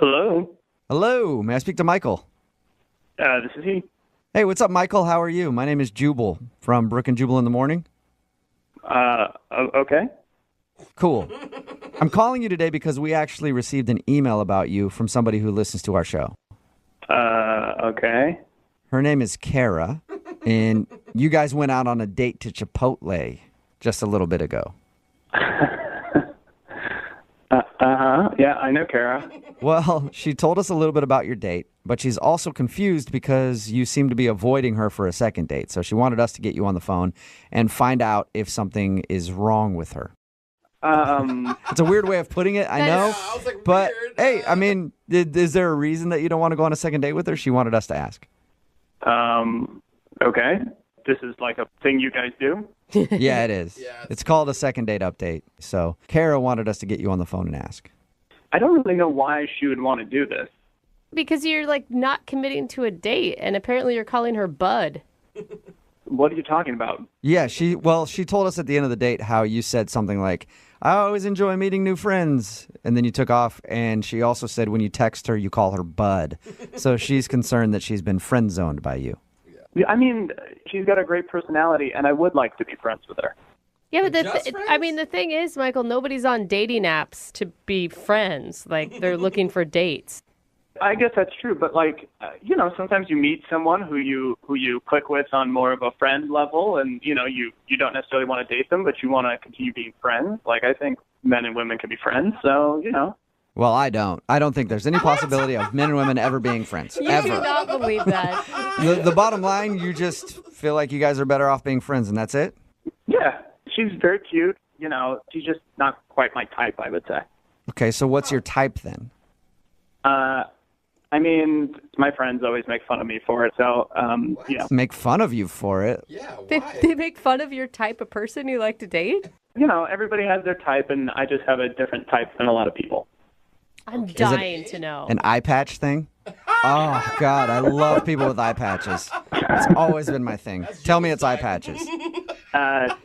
Hello. Hello, may I speak to Michael? This is he. Hey, what's up, Michael? How are you? My name is Jubal from Brook and Jubal in the Morning. Okay. Cool. I'm calling you today because we actually received an email about you from somebody who listens to our show. Okay. Her name is Kara, and you guys went out on a date to Chipotle just a little bit ago. Yeah, I know Kara. Well, she told us a little bit about your date, but she's also confused because you seem to be avoiding her for a second date. So she wanted us to get you on the phone and find out if something is wrong with her. It's a weird way of putting it, I know. I was like, But, weird. hey, I mean, is there a reason that you don't want to go on a second date with her? She wanted us to ask. Okay. This is like a thing you guys do? Yeah, it is. Yeah, It's called a second date update. So Kara wanted us to get you on the phone and ask. I don't really know why she would want to do this. Because you're like not committing to a date, and apparently you're calling her bud. What are you talking about? Yeah, she told us at the end of the date how you said something like, I always enjoy meeting new friends. And then you took off, and she also said when you text her, you call her bud. So she's concerned that she's been friend zoned by you. I mean, she's got a great personality, and I would like to be friends with her. Yeah, but Just friends? the thing is, Michael, nobody's on dating apps to be friends. Like, they're looking for dates. I guess that's true, but sometimes you meet someone who you click with on more of a friend level, and you don't necessarily want to date them, but you want to continue being friends. Like, I think men and women can be friends, so Well, I don't. I don't think there's any possibility of men and women ever being friends. You Ever. do not believe that. The bottom line, you just feel like you guys are better off being friends, and that's it? Yeah, she's very cute. She's just not quite my type, I would say. Okay, so what's your type then? I mean, my friends always make fun of me for it, so, Make fun of you for it. Yeah, They, why? they make fun of your type of person you like to date? everybody has their type, and I just have a different type than a lot of people. I'm dying to know. An eye patch thing? Oh, God, I love people with eye patches. It's always been my thing. Tell me it's eye patches.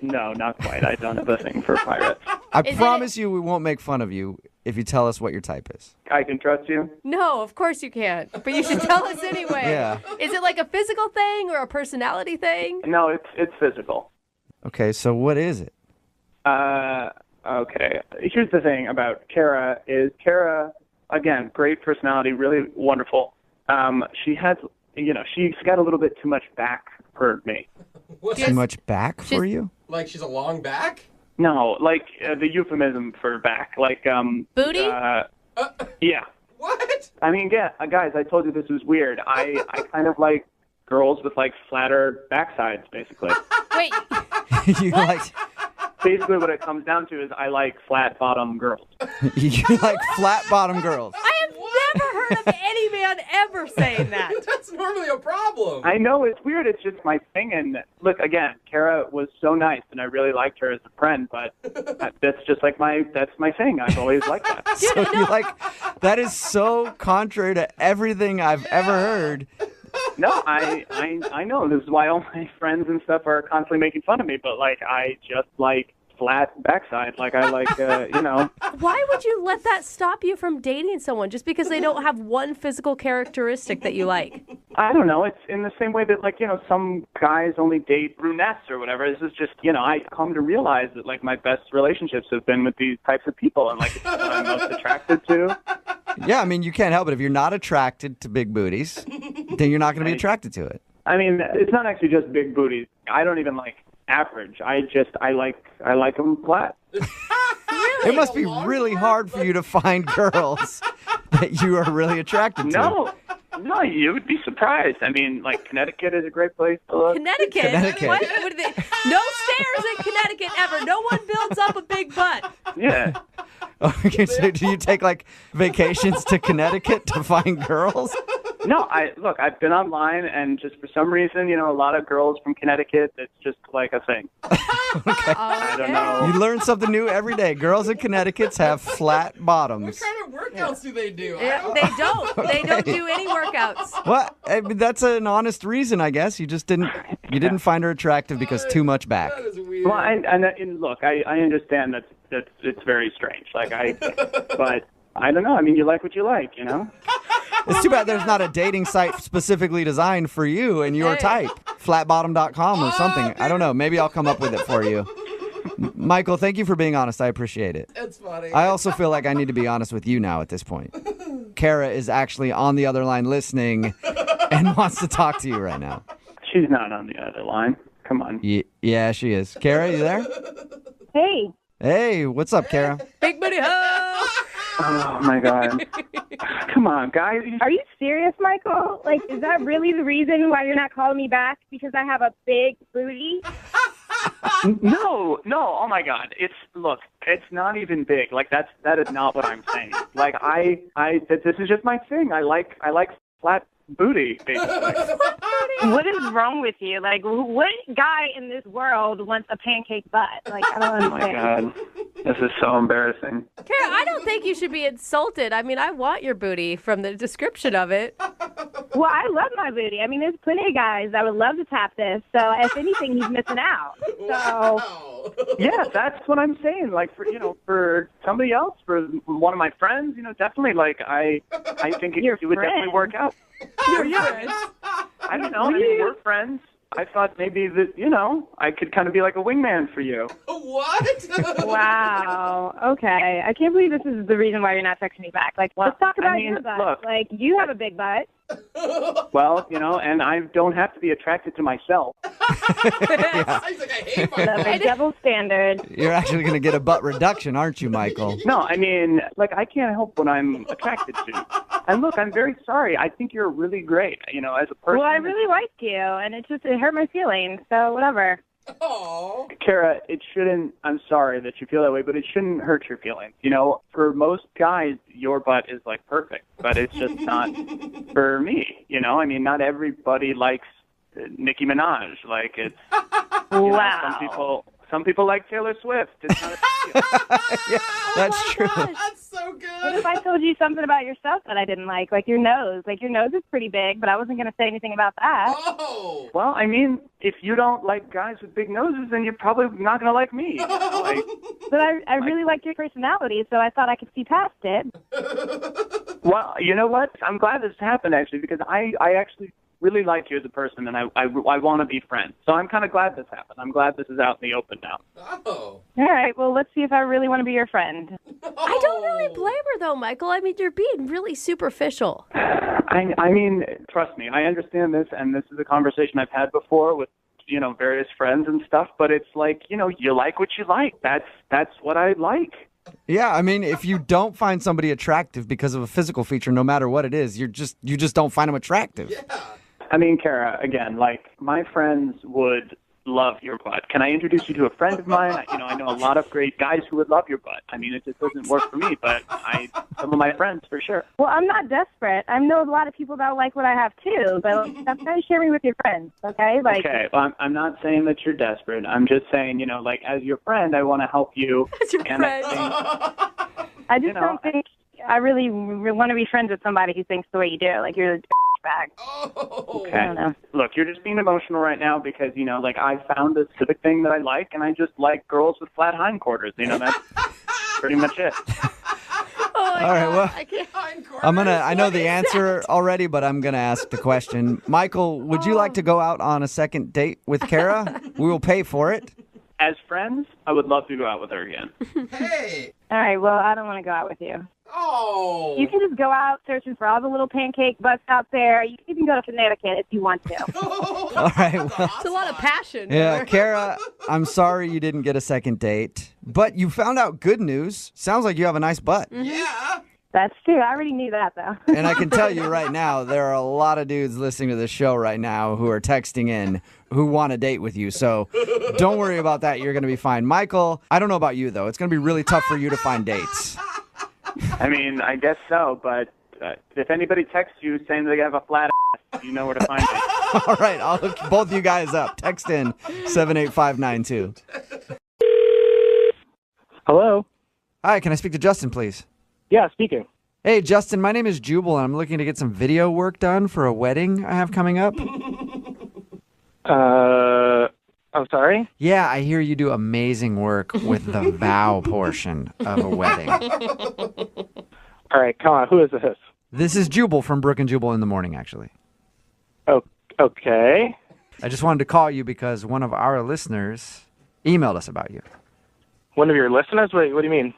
No, not quite. I don't have a thing for pirates. I Is promise you we won't make fun of you if you tell us what your type is. I can trust you? No, of course you can't. But you should tell us anyway. Yeah. Is it like a physical thing or a personality thing? No, it's physical. Okay, so what is it? Okay. Here's the thing about Kara is Kara, again, great personality, really wonderful. She's got a little bit too much back for me. What? Too much back for you? Like she's a long back? No, like the euphemism for back, like Booty? yeah. What? I mean, yeah, guys, I told you this was weird. I kind of like girls with like flatter backsides, basically. Wait, You like Basically, what it comes down to is I like flat bottom girls. you like flat bottom girls. I have never heard of any man ever saying that. That's normally a problem. I know it's weird. It's just my thing. And look, again, Kara was so nice, and I really liked her as a friend. But that's just like that's my thing. I've always liked that. So you like that is so contrary to everything I've ever heard. No, I know. This is why all my friends and stuff are constantly making fun of me. But like, I just like flat backside. Like I like, Why would you let that stop you from dating someone just because they don't have one physical characteristic that you like? I don't know. It's in the same way that, like, some guys only date brunettes or whatever. This is just, I come to realize that, like, my best relationships have been with these types of people, and, like, it's what I'm most attracted to. Yeah, I mean, you can't help it. If you're not attracted to big booties, then you're not going to be attracted to it. I mean, it's not actually just big booties. I don't even like average. I like them flat. It must be really hard for you to find girls that you are really attracted to. No, you would be surprised. I mean, like, Connecticut is a great place to look. Connecticut? Connecticut. What are they? No stairs in Connecticut ever. No one builds up a big butt. Yeah. Okay, so do you take like vacations to Connecticut to find girls? No, I've been online, and just for some reason, a lot of girls from Connecticut, it's just like a thing. I don't know. You learn something new every day. Girls in Connecticut have flat bottoms. What kind of workouts do they do? Yeah, they don't. They don't do any workouts. What? I mean, that's an honest reason, I guess. You just didn't find her attractive because too much back. That is weird. Well, and look, I understand that it's very strange. Like but I don't know. I mean, you like what you like, you know? It's too bad there's not a dating site specifically designed for you and your type. Flatbottom.com or something. I don't know. Maybe I'll come up with it for you. Michael, thank you for being honest. I appreciate it. It's funny. I also feel like I need to be honest with you now at this point. Kara is actually on the other line listening and wants to talk to you right now. She's not on the other line. Come on. Yeah, she is. Kara, you there? Hey. Hey, what's up, Kara? Big booty hug. Oh, my God. Come on, guys. Are you serious, Michael? Like, is that really the reason why you're not calling me back? Because I have a big booty? No. Oh, my God. Look, it's not even big. Like, that is not what I'm saying. Like, this is just my thing. I like flat booty, basically. What is wrong with you? Like, what guy in this world wants a pancake butt? Like, I don't Oh, my understand. God. This is so embarrassing. Kara, I don't think you should be insulted. I mean, I want your booty from the description of it. Well, I love my booty. I mean, there's plenty of guys that would love to tap this. So, if anything, he's missing out. So, Wow. Yeah, that's what I'm saying. Like, for somebody else, for one of my friends, definitely, like, I think it would definitely work out. I don't know. I mean, we're friends. I thought maybe that, I could kind of be like a wingman for you. What? wow. Okay. I can't believe this is the reason why you're not texting me back. Like, let's talk about your butt. Look. Like, you have a big butt. Well, and I don't have to be attracted to myself. He's like, I hate my That's a double standard. You're actually going to get a butt reduction, aren't you, Michael? No, I mean, like, I can't help what I'm attracted to. And look, I'm very sorry. I think you're really great, as a person. Well, I really liked you, and it hurt my feelings, so whatever. Oh. Kara, it shouldn't, I'm sorry that you feel that way, but it shouldn't hurt your feelings. For most guys, your butt is, like, perfect, but it's just not for me, I mean, not everybody likes Nicki Minaj. Like, it's, Wow. some people like Taylor Swift. It's not a big deal. Yeah, that's true. That's so What good. if I told you something about yourself that I didn't like? Like your nose. Like your nose is pretty big, but I wasn't going to say anything about that. Oh. Well, I mean, if you don't like guys with big noses, then you're probably not going to like me. Like, But I really like your personality, so I thought I could see past it. well, you know what? I'm glad this happened, actually, because I actually really like you as a person, and I want to be friends. So I'm kind of glad this happened. I'm glad this is out in the open now. Oh. All right, well, let's see if I really want to be your friend. I don't really blame her, though, Michael. I mean, you're being really superficial. I mean, trust me, I understand this, and this is a conversation I've had before with, various friends and stuff, but it's like, you like what you like. That's what I like. Yeah, I mean, if you don't find somebody attractive because of a physical feature, no matter what it is, you just don't find them attractive. Yeah. I mean, Kara, again, like, my friends would love your butt. Can I introduce you to a friend of mine? I know a lot of great guys who would love your butt. I mean, it just doesn't work for me, but some of my friends, for sure. Well, I'm not desperate. I know a lot of people that like what I have, too, but that's kind of share me with your friends, okay? Like, Okay, well, I'm not saying that you're desperate. I'm just saying, like, as your friend, I want to help you. As your and friend. I just don't think I really want to be friends with somebody who thinks the way you do. Like, you're a bag. Oh. Okay. I don't know. Look, you're just being emotional right now because, like, I found a specific thing that I like, and I just like girls with flat hindquarters. That's pretty much it. Oh, my All right, God. well, I can't. I know the answer already, but I'm going to ask the question. Michael, would you like to go out on a second date with Kara? We will pay for it. As friends, I would love to go out with her again. Hey. All right, well, I don't want to go out with you. Oh. You can just go out searching for all the little pancake butts out there. You can even go to Connecticut if you want to. All right, well, It's a lot of passion. yeah, there. Kara, I'm sorry you didn't get a second date, but you found out good news. Sounds like you have a nice butt. Yeah. That's true. I already knew that, though. And I can tell you right now, there are a lot of dudes listening to this show right now who are texting in who want to date with you. So don't worry about that. You're going to be fine. Michael, I don't know about you, though. It's going to be really tough for you to find dates. I mean, I guess so, but if anybody texts you saying they have a flat ass, you know where to find me. All right, I'll hook both you guys up. Text in 78592. Hello? Hi, can I speak to Justin, please? Yeah, speaking. Hey, Justin, my name is Jubal, and I'm looking to get some video work done for a wedding I have coming up. I'm sorry? Yeah, I hear you do amazing work with the vow portion of a wedding. All right, come on. Who is this? This is Jubal from Brook and Jubal in the Morning, actually. Oh, okay. I just wanted to call you because one of our listeners emailed us about you. One of your listeners? What do you mean?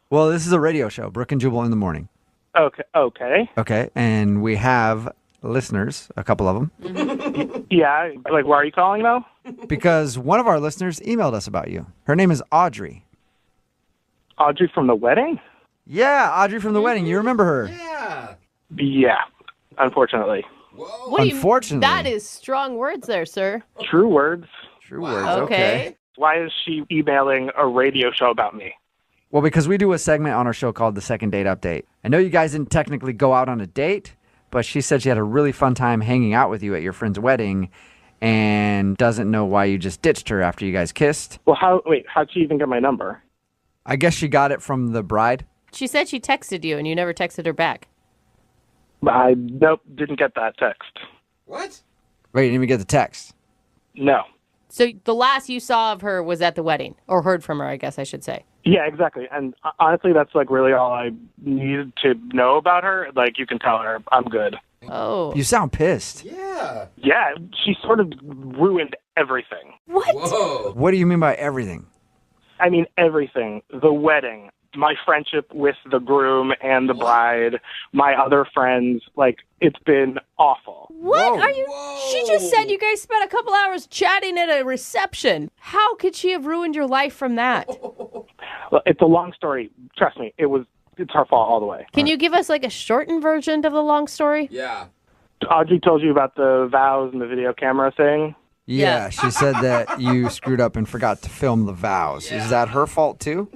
Well, this is a radio show, Brook and Jubal in the Morning. Okay. Okay, and we have listeners, a couple of them, Yeah, like, why are you calling, though? because one of our listeners emailed us about you. Her name is Audrey. Audrey from the wedding? Yeah, Audrey from the wedding. You remember her? Yeah. Yeah, unfortunately. Whoa. What do you- Unfortunately. That is strong words there, sir. True words. True words. Okay. Why is she emailing a radio show about me? Well, because we do a segment on our show called the Second Date Update. I know you guys didn't technically go out on a date, but she said she had a really fun time hanging out with you at your friend's wedding and doesn't know why you just ditched her after you guys kissed. Well, how'd she even get my number? I guess she got it from the bride. She said she texted you and you never texted her back. Nope, didn't get that text. What? Wait, you didn't even get the text. No. So the last you saw of her was at the wedding, or heard from her, I guess I should say. Yeah, exactly. And honestly, that's like really all I needed to know about her. Like, you can tell her I'm good. Oh. You sound pissed. Yeah. Yeah, she sort of ruined everything. What? Whoa. What do you mean by everything? I mean, everything. The wedding, my friendship with the groom and the bride, my other friends. Like, it's been awful. What Whoa. are you? She just said you guys spent a couple hours chatting at a reception. How could she have ruined your life from that? Well, it's a long story. Trust me, it's her fault all the way. Can you give us like a shortened version of the long story? Yeah. Audrey told you about the vows and the video camera thing? Yeah, Yeah. she said that you screwed up and forgot to film the vows. Yeah. Is that her fault too?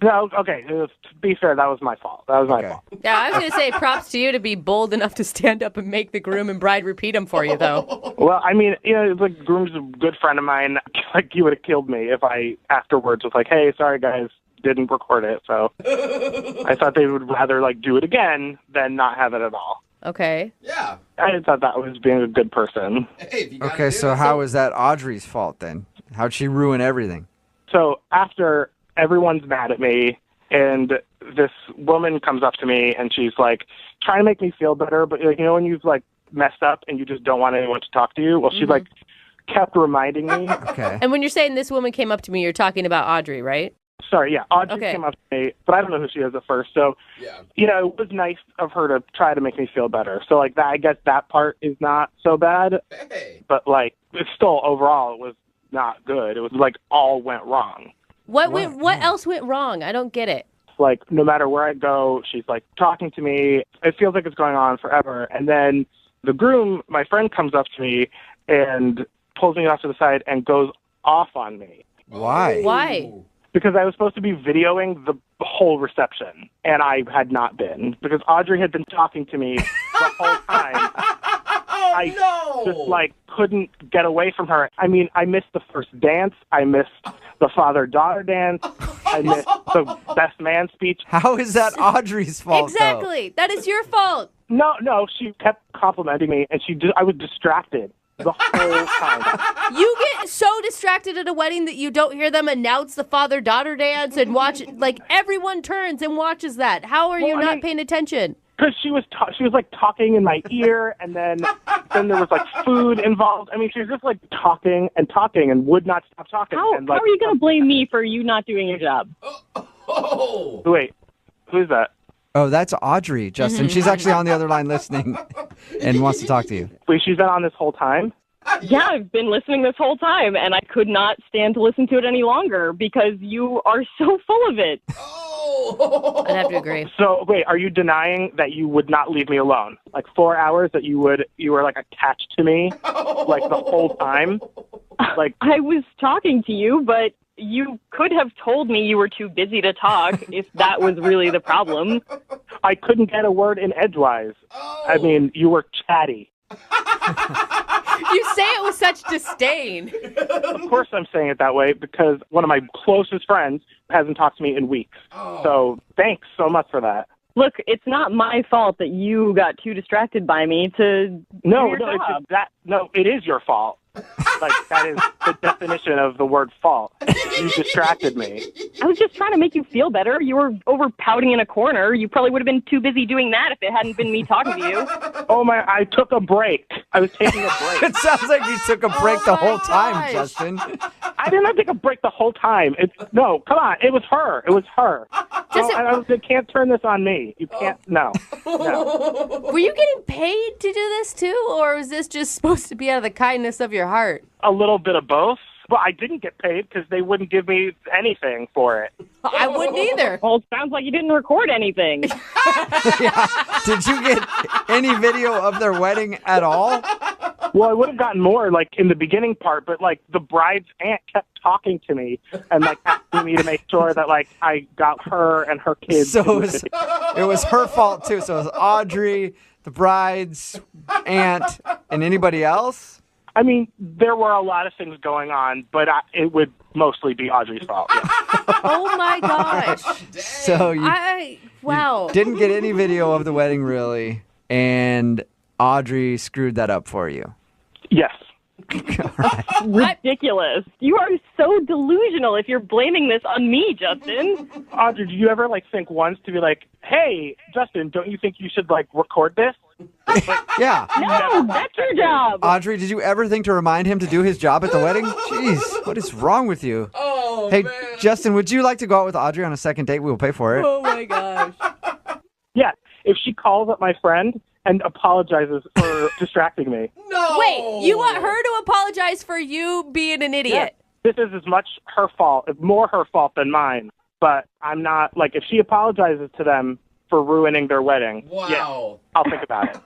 No, okay. To be fair, that was my fault. That was my Okay. fault. Yeah, I was going to say props to you to be bold enough to stand up and make the groom and bride repeat them for you, though. Well, I mean, the groom's a good friend of mine. Like, he would have killed me if I afterwards was like, hey, sorry, guys, didn't record it. So I thought they would rather, like, do it again than not have it at all. Okay. Yeah. I thought that was being a good person. Hey, if you gotta Okay, do so it, how is that Audrey's fault then? How'd she ruin everything? So after everyone's mad at me, and this woman comes up to me, and she's, like, trying to make me feel better, but, like, when you've, like, messed up and you just don't want anyone to talk to you? Well, she, like, kept reminding me. Okay. And when you're saying this woman came up to me, you're talking about Audrey, right? Sorry, yeah, Audrey Okay. came up to me, but I don't know who she is at first. So, Yeah. it was nice of her to try to make me feel better. So, like, that, I guess that part is not so bad, Hey. but, like, it's still, overall, it was not good. It was, like, all went wrong. What else went wrong? I don't get it. Like, no matter where I go, she's, like, talking to me. It feels like it's going on forever. And then the groom, my friend, comes up to me and pulls me off to the side and goes off on me. Why? Why? Because I was supposed to be videoing the whole reception, and I had not been. Because Audrey had been talking to me the whole time. Oh, I no. just, like, couldn't get away from her. I mean, I missed the first dance. I missed the father-daughter dance. I missed the best man speech. How is that Audrey's fault? though? Exactly. That is your fault. No, she kept complimenting me, and I was distracted the whole time. You get so distracted at a wedding that you don't hear them announce the father-daughter dance and watch it. Like, everyone turns and watches that. How are you Well, I not mean- paying attention? Because she was like talking in my ear, and then there was like food involved. I mean, she was just like talking and would not stop talking. How and, like, are you going to blame me for you not doing your job? Oh. Wait, who's that? Oh, that's Audrey, Justin. She's actually on the other line listening and wants to talk to you. Wait, she's been on this whole time? Yeah, I've been listening this whole time, and I could not stand to listen to it any longer because you are so full of it. Oh. I'd have to agree. So wait, are you denying that you would not leave me alone? Like 4 hours that you were like attached to me, like the whole time? Like, I was talking to you, but you could have told me you were too busy to talk if that was really the problem. I couldn't get a word in edgewise. I mean, you were chatty. You say it with such disdain. Of course I'm saying it that way because one of my closest friends hasn't talked to me in weeks. So thanks so much for that. Look, it's not my fault that you got too distracted by me to do No, your it's job. just that. No, it is your fault. Like, that is the definition of the word fault. You distracted me. I was just trying to make you feel better. You were over pouting in a corner. You probably would have been too busy doing that if it hadn't been me talking to you. Oh, my, I took a break. I was taking a break. It sounds like you took a break the whole time, gosh. Justin. I did not take a break the whole time. No, come on. It was her. It was her. Does You can't turn this on me. You can't. No. Were you getting paid to do this too, or was this just supposed to be out of the kindness of your heart? A little bit of both. Well, I didn't get paid because they wouldn't give me anything for it. I wouldn't either. Well, it sounds like you didn't record anything. Yeah. Did you get any video of their wedding at all? Well, I would have gotten more, like, in the beginning part, but, like, the bride's aunt kept talking to me and, like, asking me to make sure that, like, I got her and her kids. So it was her fault, too. So it was Audrey, the bride's aunt, and anybody else? I mean, there were a lot of things going on, but it would mostly be Audrey's fault. Yeah. Oh my gosh. So you Wow. didn't get any video of the wedding, really, and Audrey screwed that up for you. Yes. Ridiculous. You are so delusional if you're blaming this on me, Justin. Audrey, did you ever, like, think once to be like, hey, Justin, don't you think you should, like, record this? Yeah. No, that's your job. Audrey, did you ever think to remind him to do his job at the wedding? Jeez, what is wrong with you? Oh, Hey, man. Justin, would you like to go out with Audrey on a second date? We will pay for it. Oh my gosh. Yeah. If she calls up my friend and apologizes for distracting me. No. Wait, you want her to apologize for you being an idiot? This is as much her fault, more her fault than mine. But I'm not, like, if she apologizes to them for ruining their wedding, yeah, Wow. I'll think about it.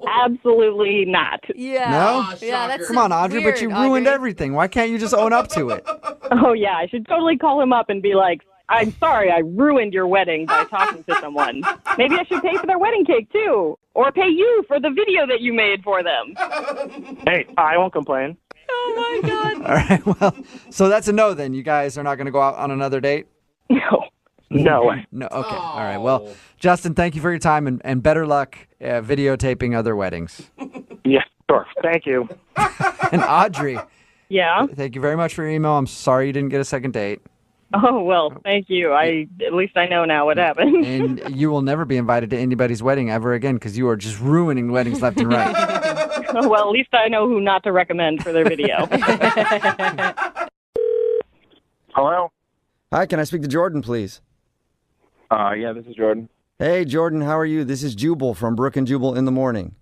Absolutely not. Yeah. No? Yeah, that's Come on, Audrey, weird, but you ruined Audrey. everything. Why can't you just own up to it? Oh, yeah, I should totally call him up and be like, I'm sorry, I ruined your wedding by talking to someone. Maybe I should pay for their wedding cake, too. Or pay you for the video that you made for them. Hey, I won't complain. Oh my god. All right, well, so that's a no then. You guys are not going to go out on another date? No. No way. No, okay. All right. Well, Justin, thank you for your time and better luck videotaping other weddings. Yeah, sure. Thank you. And Audrey, Yeah? thank you very much for your email. I'm sorry you didn't get a second date. Oh, well, thank you. At least I know now what happened. And you will never be invited to anybody's wedding ever again because you are just ruining weddings left and right. Well, at least I know who not to recommend for their video. Hello? Hi, can I speak to Jordan, please? Yeah, this is Jordan. Hey, Jordan, how are you? This is Jubal from Brook and Jubal in the Morning.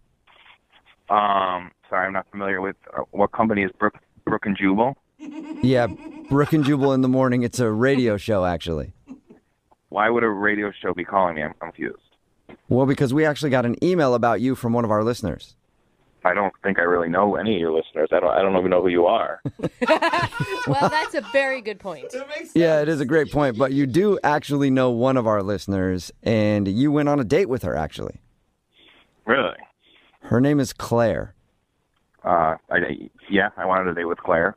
Sorry, I'm not familiar with what company is Brook and Jubal. Yeah, Brook and Jubal in the Morning. It's a radio show, actually. Why would a radio show be calling me? I'm confused. Well, because we actually got an email about you from one of our listeners. I don't think I really know any of your listeners. I don't even know who you are. Well, that's a very good point. Yeah, it is a great point, but you do actually know one of our listeners, and you went on a date with her, actually. Really? Her name is Claire. I wanted a date with Claire.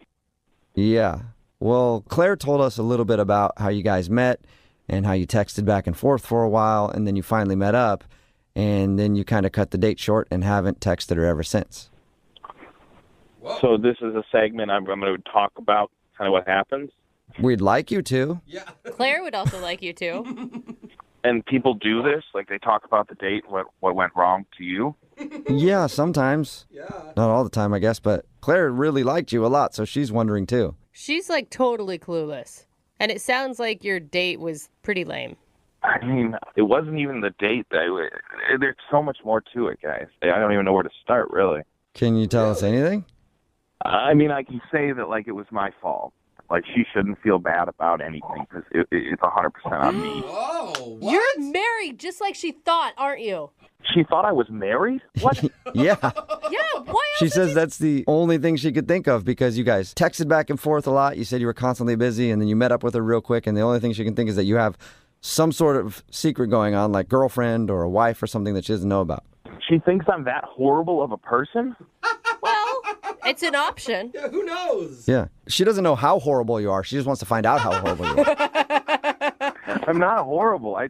Yeah. Well, Claire told us a little bit about how you guys met and how you texted back and forth for a while, and then you finally met up, and then you kind of cut the date short and haven't texted her ever since. So this is a segment I'm going to talk about kind of what happens. We'd like you to. Yeah. Claire would also like you to. And people do this, like they talk about the date, what went wrong to you. Yeah, sometimes. Yeah. Not all the time, I guess, but Claire really liked you a lot, so she's wondering too. She's like totally clueless. And it sounds like your date was pretty lame. I mean, it wasn't even the date. There's so much more to it, guys. I don't even know where to start, really. Can you tell us anything? I mean, I can say that, like, it was my fault. Like, she shouldn't feel bad about anything because it's 100% on me. Oh, what? You're married just like she thought, aren't you? She thought I was married? What? Yeah. Yeah, why She else says would you... that's the only thing she could think of because you guys texted back and forth a lot. You said you were constantly busy, and then you met up with her real quick, and the only thing she can think is that you have some sort of secret going on, like girlfriend or a wife or something that she doesn't know about. She thinks I'm that horrible of a person? Well, it's an option. Yeah, who knows? Yeah. She doesn't know how horrible you are. She just wants to find out how horrible you are. I'm not horrible. I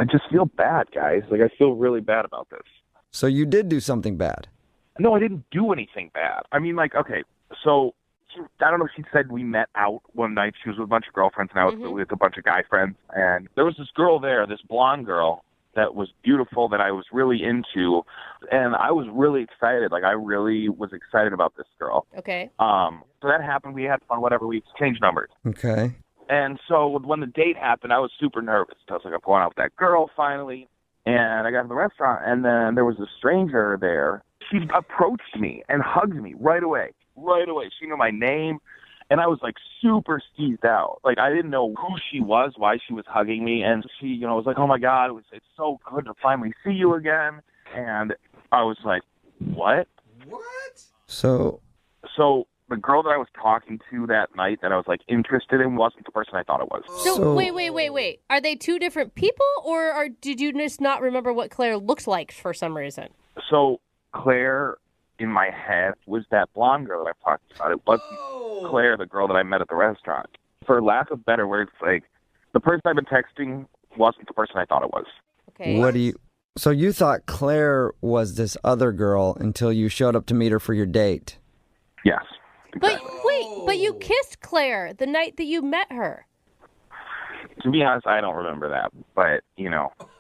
just feel bad, guys. Like, I feel really bad about this. So you did do something bad. No, I didn't do anything bad. I mean, like, okay, so I don't know. She said we met out one night. She was with a bunch of girlfriends, and I was with a bunch of guy friends. And there was this girl there, this blonde girl that was beautiful that I was really into, and I was really excited. Like, I really was excited about this girl. Okay. So that happened. We had fun. Whatever. We exchanged numbers. Okay. And so when the date happened, I was super nervous. I was like, I'm going out with that girl finally. And I got to the restaurant, and then there was a stranger there. She approached me and hugged me right away. Right away. She knew my name, and I was like super skeezed out. Like, I didn't know who she was, why she was hugging me, and she, was like, oh my God, it's so good to finally see you again. And I was like, what? What? So the girl that I was talking to that night that I was like interested in wasn't the person I thought it was. So wait. Are they two different people, or did you just not remember what Claire looked like for some reason? So Claire, in my head, was that blonde girl that I've talked about. It wasn't Claire, the girl that I met at the restaurant. For lack of better words, like, the person I've been texting wasn't the person I thought it was. Okay. So you thought Claire was this other girl until you showed up to meet her for your date? Yes. But Exactly. wait, but you kissed Claire the night that you met her. To be honest, I don't remember that. But,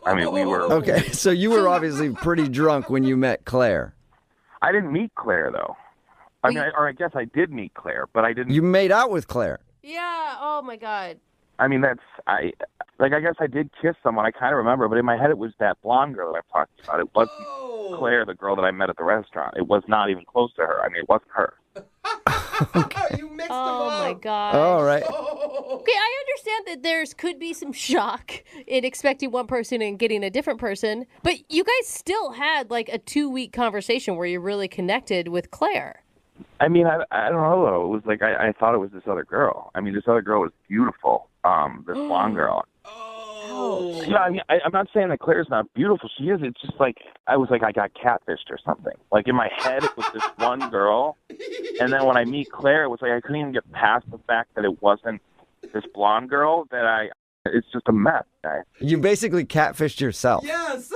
I mean, we were... Okay, so you were obviously pretty drunk when you met Claire. I didn't meet Claire, though. I guess I did meet Claire, but I didn't... You made out with Claire. Yeah. Oh my God. I mean, I guess I did kiss someone. I kind of remember, but in my head it was that blonde girl that I've talked about. It wasn't Claire, the girl that I met at the restaurant. It was not even close to her. I mean, it wasn't her. You mixed them Oh up. my God. All right. Okay, I understand that could be some shock in expecting one person and getting a different person, but you guys still had like a 2-week conversation where you really connected with Claire. I mean, I don't know, though. It was like I thought it was this other girl. I mean, this other girl was beautiful, this blonde girl. Oh. Yeah, I mean, I'm not saying that Claire's not beautiful. She is. It's just like I was like I got catfished or something. Like, in my head, it was this one girl, and then when I meet Claire, it was like I couldn't even get past the fact that it wasn't this blonde girl. It's just a mess. You basically catfished yourself. Yes.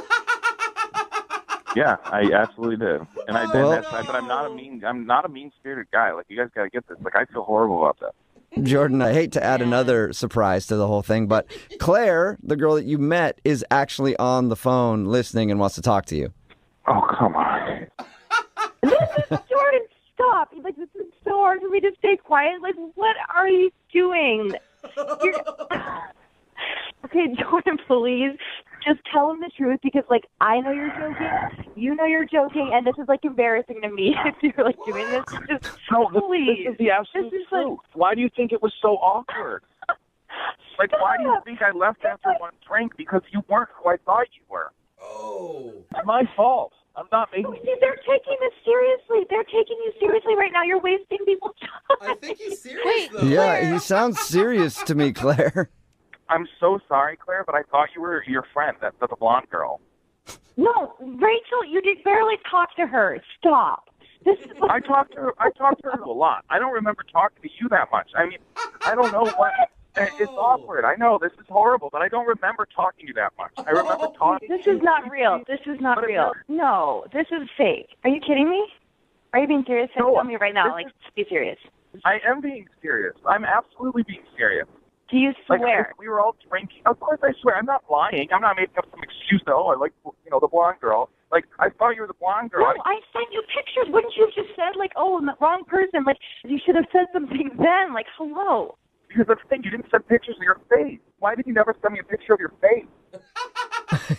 Yeah, I absolutely did, and I did Well- that side. But I'm not a mean-spirited guy. Like, you guys gotta get this. Like, I feel horrible about that. Jordan, I hate to add another surprise to the whole thing, but Claire, the girl that you met, is actually on the phone listening and wants to talk to you. Oh, come on. Jordan, stop. Like, this is so hard for me to stay quiet. Like, what are you doing? Okay, Jordan, please. Just tell him the truth because, like, I know you're joking, you know you're joking, and this is, like, embarrassing to me if you're, like, doing this. Just, No, please. this is the absolute This is, like- truth. Why do you think it was so awkward? Like, why do you think I left after one drink? Because you weren't who I thought you were. Oh. It's my fault. I'm not making... See, they're taking this seriously. They're taking you seriously right now. You're wasting people's I time. think he's serious, Wait. though. Yeah, he sounds serious to me, Claire. I'm so sorry, Claire, but I thought you were your friend, the blonde girl. No, Rachel, you did barely talk to her. Stop. This is I talked to her a lot. I don't remember talking to you that much. I mean, I don't know what... It's awkward. I know this is horrible, but I don't remember talking to you that much. I remember talking This to you. is not real. This is not But it's real. not. No, this is fake. Are you kidding me? Are you being serious? No, Tell me right now. this Like, be serious. I am being serious. I'm absolutely being serious. Do you Like, swear? we were all drinking. Of course I swear. I'm not lying. I'm not making up some excuse that, I like, the blonde girl. Like, I thought you were the blonde girl. No, I sent you pictures. Wouldn't you have just said, like, oh, I'm the wrong person? Like, you should have said something then. Like, hello. Because that's the thing, you didn't send pictures of your face. Why did you never send me a picture of your face?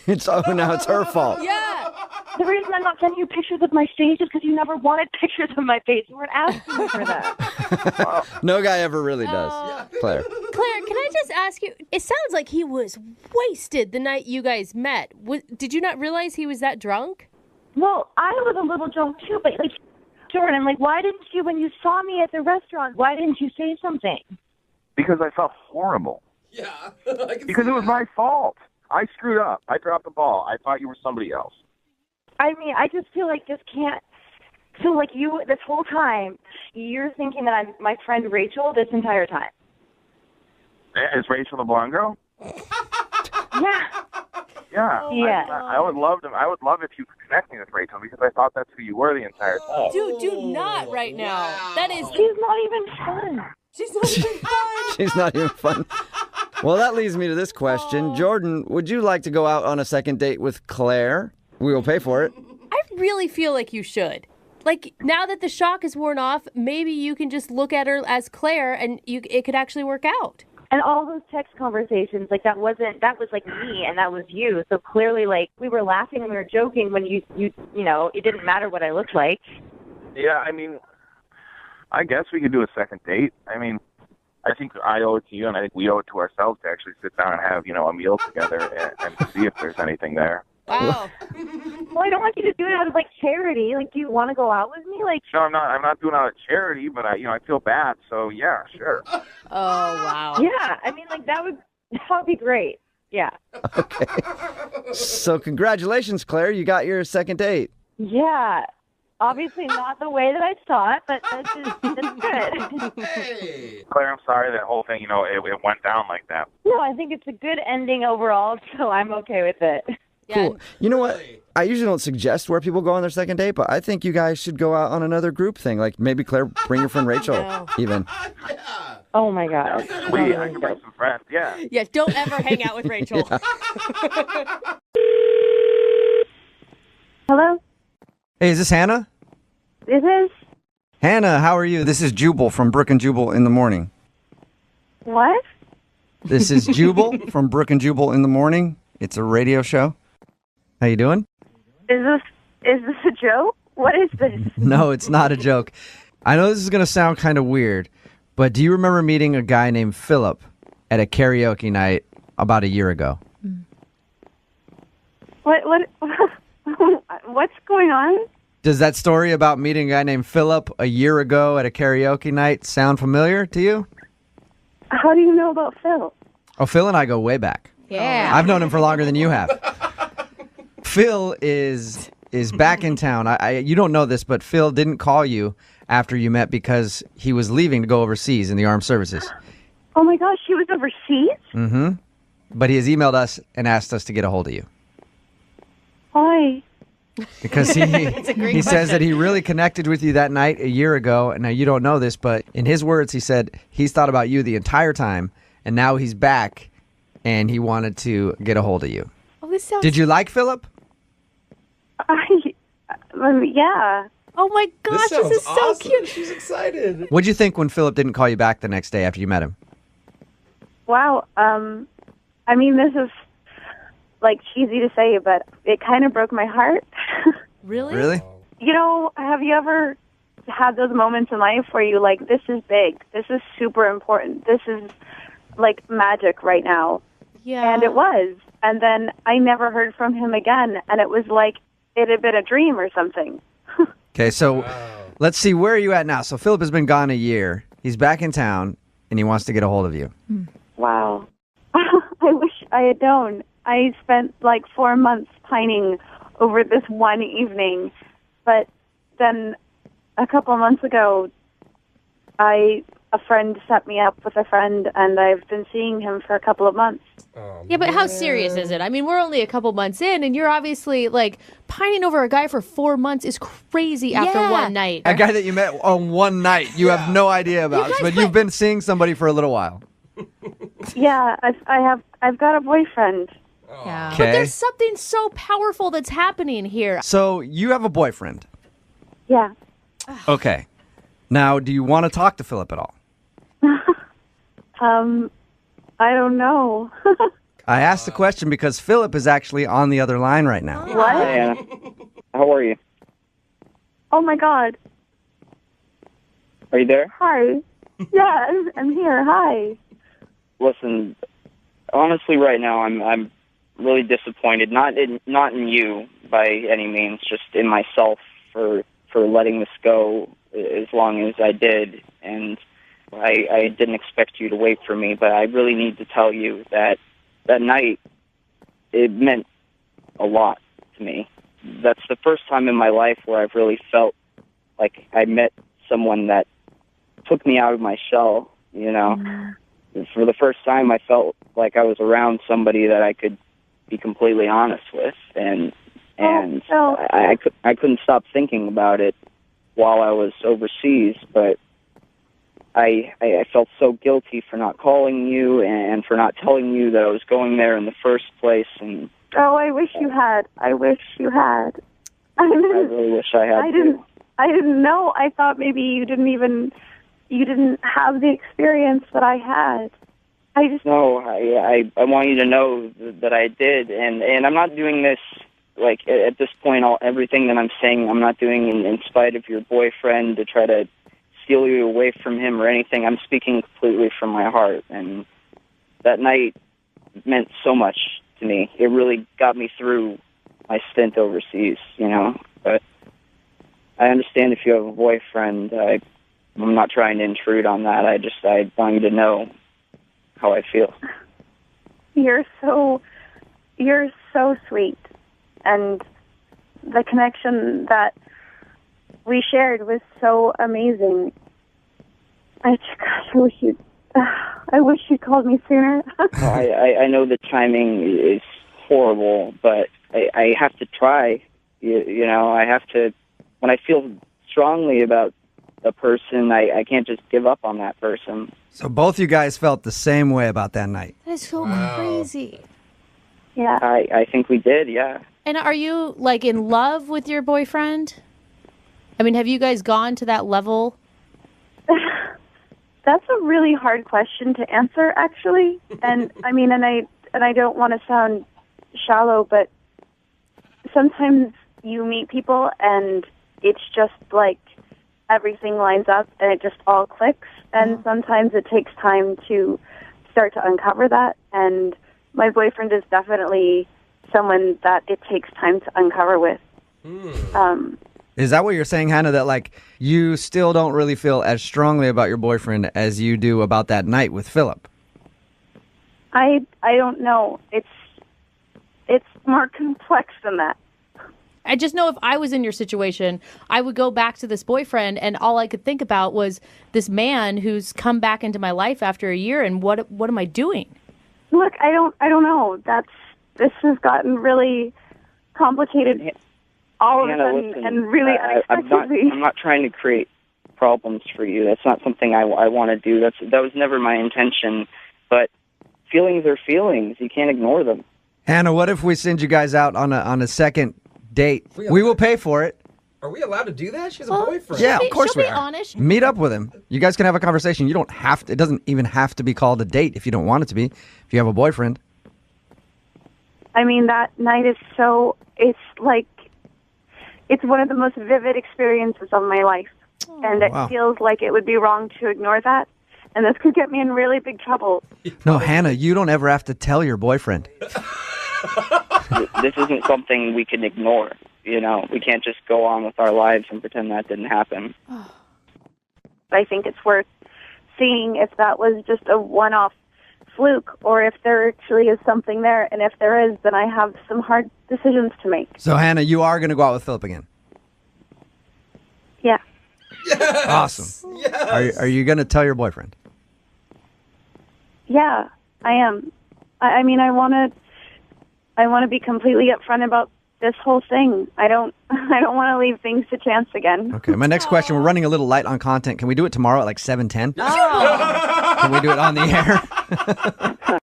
Now it's her fault. Yeah. The reason I'm not sending you pictures of my face is because you never wanted pictures of my face. You weren't asking me for that. No guy ever really does. Claire. Claire, can I just ask you? It sounds like he was wasted the night you guys met. Did you not realize he was that drunk? Well, I was a little drunk too, but, like, Jordan, like, why didn't you, when you saw me at the restaurant, why didn't you say something? Because I felt horrible. Yeah. I can Because see it was that. my fault. I screwed up. I dropped the ball. I thought you were somebody else. I mean, I just feel like this can't. So, like, you, this whole time, you're thinking that I'm my friend Rachel this entire time. Is Rachel the blonde girl? Yeah. Yeah. Yeah. I would love to. I would love if you could connect me with Rachel because I thought that's who you were the entire time. Dude, do not right now. Wow. That is. She's not even fun. She's not even fun. She's not even fun. Well, that leads me to this question. Jordan, would you like to go out on a second date with Claire? We will pay for it. I really feel like you should. Like, now that the shock is worn off, maybe you can just look at her as Claire and it could actually work out. And all those text conversations, like that was like me and that was you. So clearly, like, we were laughing and we were joking when you know, it didn't matter what I looked like. Yeah, I mean, I guess we could do a second date. I mean, I think I owe it to you, and I think we owe it to ourselves to actually sit down and have, a meal together and see if there's anything there. Wow. Well, I don't want you to do it out of, like, charity. Like, do you want to go out with me? Like, No, I'm not doing it out of charity, but I feel bad, so yeah, sure. Oh, wow. yeah, I mean, like, that would be great. Yeah. Okay. So congratulations, Claire. You got your second date. Yeah. Obviously not the way that I thought, but that's good. Hey. Claire, I'm sorry that whole thing, it went down like that. No, I think it's a good ending overall, so I'm okay with it. Yeah. Cool. You know what? I usually don't suggest where people go on their second date, but I think you guys should go out on another group thing. Like maybe Claire, bring your friend Rachel, No. even. Yeah. Oh my God. Sweet, I can bring some friends, yeah. Yeah, don't ever hang out with Rachel. Hello? Hey, is this Hannah? This is? Hannah, how are you? This is Jubal from Brook and Jubal in the Morning. What? This is Jubal from Brook and Jubal in the Morning. It's a radio show. How you doing? Is this a joke? What is this? No, it's not a joke. I know this is going to sound kind of weird, but do you remember meeting a guy named Philip at a karaoke night about a year ago? What what's going on? Does that story about meeting a guy named Philip a year ago at a karaoke night sound familiar to you? How do you know about Phil? Oh, Phil and I go way back. Yeah. I've known him for longer than you have. Phil is back in town. You don't know this, but Phil didn't call you after you met because he was leaving to go overseas in the armed services. Oh my gosh, he was overseas? Mm-hmm. But he has emailed us and asked us to get a hold of you. Why? Because he great says that he really connected with you that night a year ago. And now you don't know this, but in his words, he said he's thought about you the entire time, and now he's back, and he wanted to get a hold of you. Oh, this sounds... Did you like Philip? Yeah. Oh, my gosh, this is so awesome. cute. She's excited. What'd you think when Philip didn't call you back the next day after you met him? Wow. I mean, this is, like, cheesy to say, but it kind of broke my heart. Really? Really? You know, have you ever had those moments in life where you like, this is big, this is super important, this is like magic right now? Yeah. And it was. And then I never heard from him again, and it was like it had been a dream or something. Okay, so let's see, where are you at now? So Philip has been gone a year. He's back in town, and he wants to get a hold of you. Wow. I wish I had known. I spent like 4 months pining over this one evening, but then a couple of months ago, a friend set me up with a friend, and I've been seeing him for a couple of months. Oh, Yeah, but how serious is it? I mean, we're only a couple months in, and you're obviously, like, pining over a guy for 4 months is crazy after Yeah. one night. A guy that you met on one night, you have no idea about, but you've been seeing somebody for a little while. Yeah, I've got a boyfriend. Yeah. Okay. But there's something so powerful that's happening here. So you have a boyfriend. Yeah. Okay. Now, do you want to talk to Philip at all? I don't know. I asked the question because Philip is actually on the other line right now. What? Hey, Anna. How are you? Oh my God. Are you there? Hi. Yeah, I'm here. Hi. Listen, honestly, right now I'm really disappointed. Not in you by any means, just in myself for letting this go as long as I did. And I didn't expect you to wait for me, but I really need to tell you that that night, it meant a lot to me. That's the first time in my life where I've really felt like I met someone that took me out of my shell, you know. For the first time, I felt like I was around somebody that I could be completely honest with, and Oh, I couldn't stop thinking about it while I was overseas, but I felt so guilty for not calling you and for not telling you that I was going there in the first place, and I wish you had. I wish you had. I really wish I had. I didn't know. I thought maybe you didn't have the experience that I had. No, I want you to know that I did, and I'm not doing this, like, at this point, everything that I'm saying, I'm not doing in spite of your boyfriend to try to steal you away from him or anything. I'm speaking completely from my heart, and that night meant so much to me. It really got me through my stint overseas, you know, but I understand if you have a boyfriend. I'm not trying to intrude on that. I want you to know how I feel. You're so sweet, and the connection that we shared was so amazing. I wish you'd called me sooner. I know the timing is horrible, but I have to try. You know, I have to. When I feel strongly about a person, I can't just give up on that person. So both you guys felt the same way about that night. That is so crazy. Yeah. I think we did, yeah. And are you, like, in love with your boyfriend? I mean, have you guys gone to that level? That's a really hard question to answer, actually. And I mean, and I don't want to sound shallow, but sometimes you meet people and it's just like everything lines up and it just all clicks. And sometimes it takes time to start to uncover that. And my boyfriend is definitely someone that it takes time to uncover with. Is that what you're saying, Hannah, that like you still don't really feel as strongly about your boyfriend as you do about that night with Philip? I don't know. It's more complex than that. I just know if I was in your situation, I would go back to this boyfriend, and all I could think about was this man who's come back into my life after a year, and what am I doing? Look, I don't know. This has gotten really complicated all of a Hannah, sudden listen, and really unexpectedly. I'm not trying to create problems for you. That's not something I want to do. That was never my intention. But feelings are feelings. You can't ignore them. Hannah, what if we send you guys out on a second date? We will pay for it. Are we allowed to do that? She's a boyfriend. Yeah, of course she'll we be are. honest. Meet up with him. You guys can have a conversation. You don't have to. It doesn't even have to be called a date if you don't want it to be. If you have a boyfriend. I mean, that night is it's one of the most vivid experiences of my life. And it feels like it would be wrong to ignore that. And this could get me in really big trouble. No, Hannah, you don't ever have to tell your boyfriend. This isn't something we can ignore. You know, we can't just go on with our lives and pretend that didn't happen. I think it's worth seeing if that was just a one-off fluke or if there actually is something there. And if there is, then I have some hard decisions to make. So, Hannah, you are going to go out with Philip again? Yeah. Yes! Awesome. Yes! Are you going to tell your boyfriend? Yeah, I am. I mean, I want to be completely upfront about this whole thing. I don't want to leave things to chance again. Okay, my next question, we're running a little light on content. Can we do it tomorrow at like 7:10? Can we do it on the air?